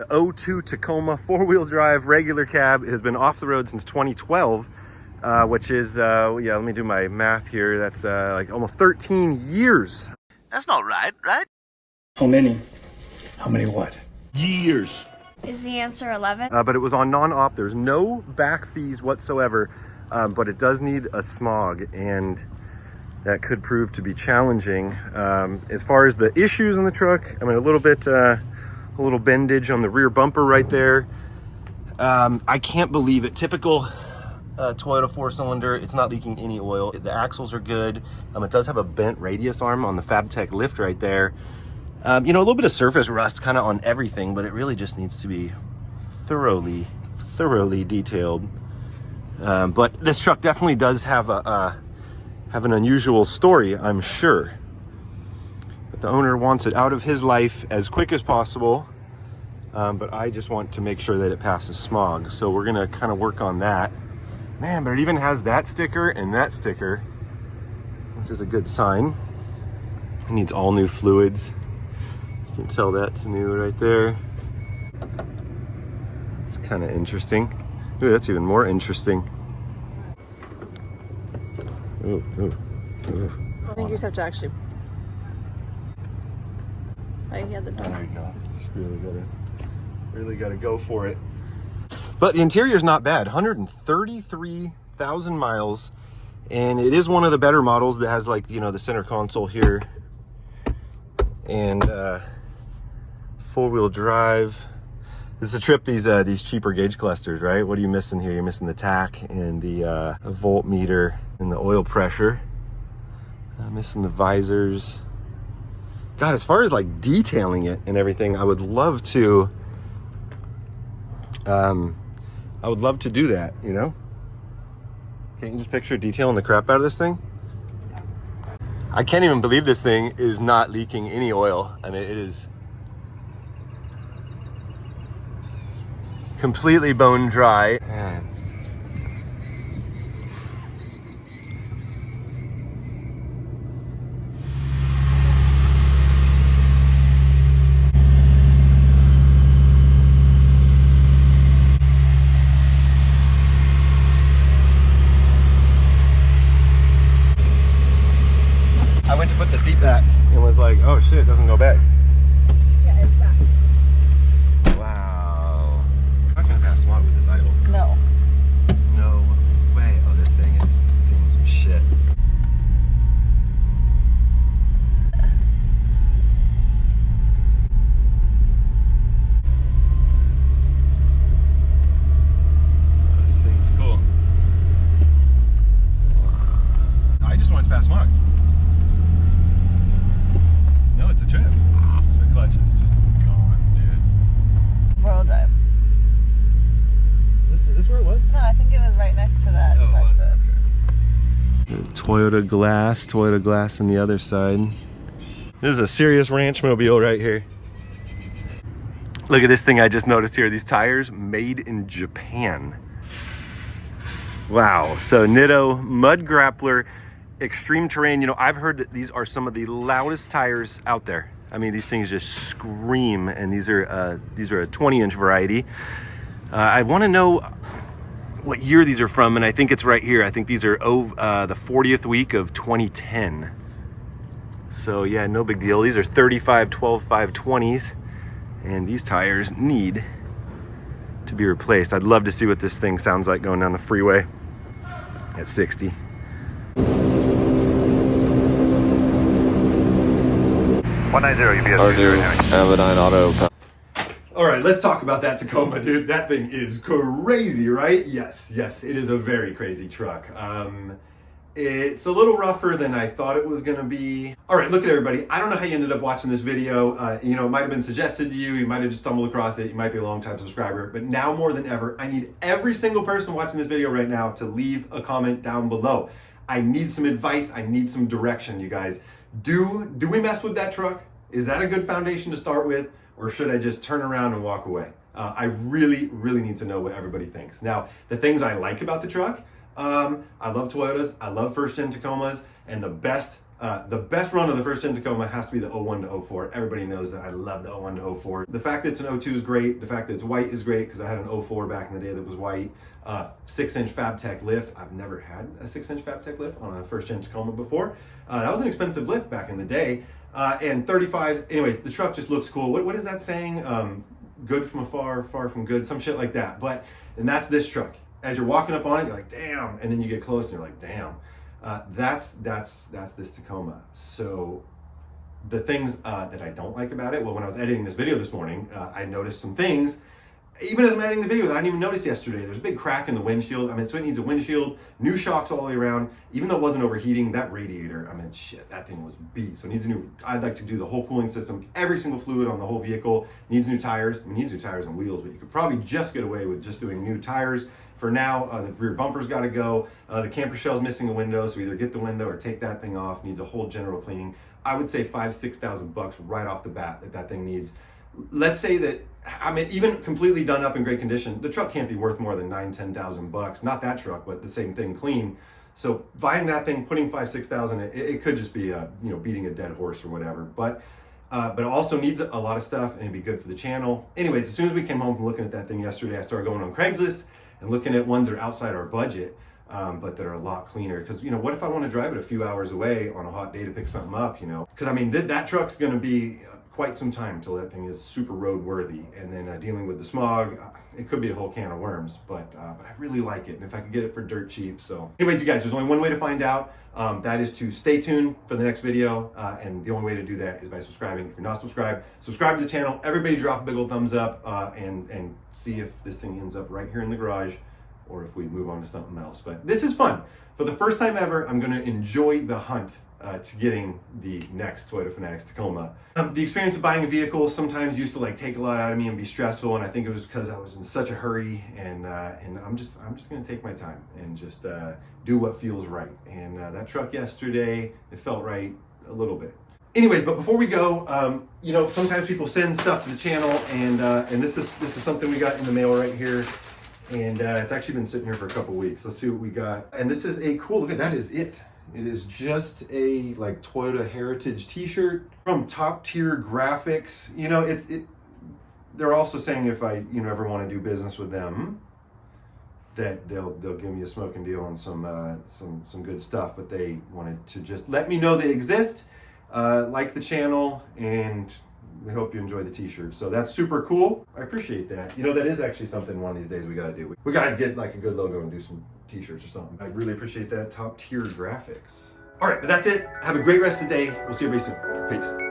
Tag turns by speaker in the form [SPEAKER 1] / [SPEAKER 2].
[SPEAKER 1] The 02 Tacoma four-wheel drive regular cab. It has been off the road since 2012, which is, yeah, let me do my math here. That's like almost 13 years.
[SPEAKER 2] That's not right, right?
[SPEAKER 3] How many? How many what?
[SPEAKER 2] Years.
[SPEAKER 4] Is the answer 11?
[SPEAKER 1] But it was on non-op. There's no back fees whatsoever, but it does need a smog, and that could prove to be challenging. As far as the issues in the truck, I mean, a little bendage on the rear bumper right there. I can't believe it. Typical Toyota four-cylinder, it's not leaking any oil. The axles are good. It does have a bent radius arm on the Fabtech lift right there. You know, a little bit of surface rust kind of on everything, but it really just needs to be thoroughly detailed. But this truck definitely does have have an unusual story, I'm sure. But the owner wants it out of his life as quick as possible. But I just want to make sure that it passes smog. So we're gonna kind of work on that. Man, but it even has that sticker and that sticker, which is a good sign. It needs all new fluids. You can tell that's new right there. It's kind of interesting. Ooh, that's even more interesting. Ooh, ooh, ooh.
[SPEAKER 5] I think you just have to actually. Right, he had the door.
[SPEAKER 1] There you go. Just really gotta go for it. But the interior is not bad. 133,000 miles, and it is one of the better models that has, like, you know, the center console here, and four-wheel drive. This is a trip, these cheaper gauge clusters, right? What are you missing here? You're missing the tach and the voltmeter and the oil pressure. Missing the visors. God, as far as like detailing it and everything, I would love to do that, you know? Can't you just picture detailing the crap out of this thing? I can't even believe this thing is not leaking any oil. I mean, it is completely bone dry. Man. I went to put the seat back and was like, oh shit, it doesn't go back.
[SPEAKER 5] Yeah, it's back.
[SPEAKER 1] Wow. I'm not gonna pass smog with this idle.
[SPEAKER 5] No.
[SPEAKER 1] No way. Oh, this thing is seeing some shit. This thing's cool. I just want it to pass smog. No, it's a trip. The clutch is just gone, dude.
[SPEAKER 5] Four-wheel drive.
[SPEAKER 1] Is this where it was?
[SPEAKER 5] No, I think it was right next to that Lexus.
[SPEAKER 1] Okay. Toyota glass on the other side. This is a serious ranch mobile right here. Look at this thing I just noticed here. These tires made in Japan. Wow. So Nitto Mud Grappler extreme terrain. You know, I've heard that these are some of the loudest tires out there. I mean, these things just scream, and these are a 20-inch variety. I want to know what year these are from, and I think it's right here. I think these are the 40th week of 2010. So yeah, no big deal. These are 35 12 520s, and these tires need to be replaced. I'd love to see what this thing sounds like going down the freeway at 60.
[SPEAKER 6] Our new Avenine Auto.
[SPEAKER 1] All right, let's talk about that Tacoma, dude. That thing is crazy, right? Yes, it is a very crazy truck. It's a little rougher than I thought it was gonna be. All right, look at everybody. I don't know how you ended up watching this video. You know, it might've been suggested to you. You might've just stumbled across it. You might be a long-time subscriber, but now more than ever, I need every single person watching this video right now to leave a comment down below. I need some advice. I need some direction, you guys. Do we mess with that truck? Is that a good foundation to start with? Or should I just turn around and walk away? I really need to know what everybody thinks. Now, the things I like about the truck, I love Toyotas, I love first-gen Tacomas, and the best The best run of the first gen Tacoma has to be the 01 to 04. Everybody knows that I love the 01 to 04. The fact that it's an 02 is great. The fact that it's white is great because I had an 04 back in the day that was white. 6-inch Fabtech lift. I've never had a 6-inch Fabtech lift on a first gen Tacoma before. That was an expensive lift back in the day. And 35s. Anyways, the truck just looks cool. What is that saying? Good from afar, far from good. Some shit like that. And that's this truck. As you're walking up on it, you're like, damn. And then you get close and you're like, damn. That's this Tacoma. So the things that I don't like about it, well, when I was editing this video this morning, I noticed some things. Even as I'm editing the video, that I didn't even notice yesterday. There's a big crack in the windshield. I mean, so it needs a windshield, new shocks all the way around. Even though it wasn't overheating, that radiator, I mean, shit, that thing was beat. So it needs a new, I'd like to do the whole cooling system, every single fluid on the whole vehicle. Needs new tires. I mean, needs new tires and wheels, but you could probably just get away with just doing new tires. For now, the rear bumper's got to go. The camper shell's missing a window, so either get the window or take that thing off. Needs a whole general cleaning. I would say $5,000-6,000 right off the bat that thing needs. Let's say that, I mean, even completely done up in great condition, the truck can't be worth more than $9,000-10,000. Not that truck, but the same thing clean. So buying that thing, putting $5,000-6,000, it could just be beating a dead horse or whatever. But it also needs a lot of stuff, and it'd be good for the channel. Anyways, as soon as we came home from looking at that thing yesterday, I started going on Craigslist and looking at ones that are outside our budget, but that are a lot cleaner. Because, what if I want to drive it a few hours away on a hot day to pick something up, Because, I mean, that truck's going to be quite some time until that thing is super roadworthy. And then dealing with the smog, it could be a whole can of worms, but I really like it. And if I could get it for dirt cheap. So anyways, you guys, there's only one way to find out. That is to stay tuned for the next video. And the only way to do that is by subscribing. If you're not subscribed, subscribe to the channel. Everybody drop a big old thumbs up and see if this thing ends up right here in the garage or if we move on to something else. But this is fun. For the first time ever, I'm going to enjoy the hunt to getting the next Toyota Fanatics Tacoma. The experience of buying a vehicle sometimes used to take a lot out of me and be stressful, and I think it was because I was in such a hurry, and I'm just going to take my time and just do what feels right. And that truck yesterday, it felt right a little bit. Anyways, but before we go, sometimes people send stuff to the channel, and this is something we got in the mail right here. And it's actually been sitting here for a couple weeks. Let's see what we got. And this is a cool, look at that is it. It is just a Toyota Heritage t-shirt from Top Tier Graphics. They're also saying if I ever want to do business with them, that they'll give me a smoking deal on some good stuff. But they wanted to just let me know they exist, like the channel, and we hope you enjoy the t-shirt. So that's super cool. I appreciate that. That is actually something one of these days we got to do. We got to get a good logo and do some t-shirts or something. I really appreciate that. Top Tier Graphics. All right, but that's it. Have a great rest of the day. We'll see you very soon. Peace.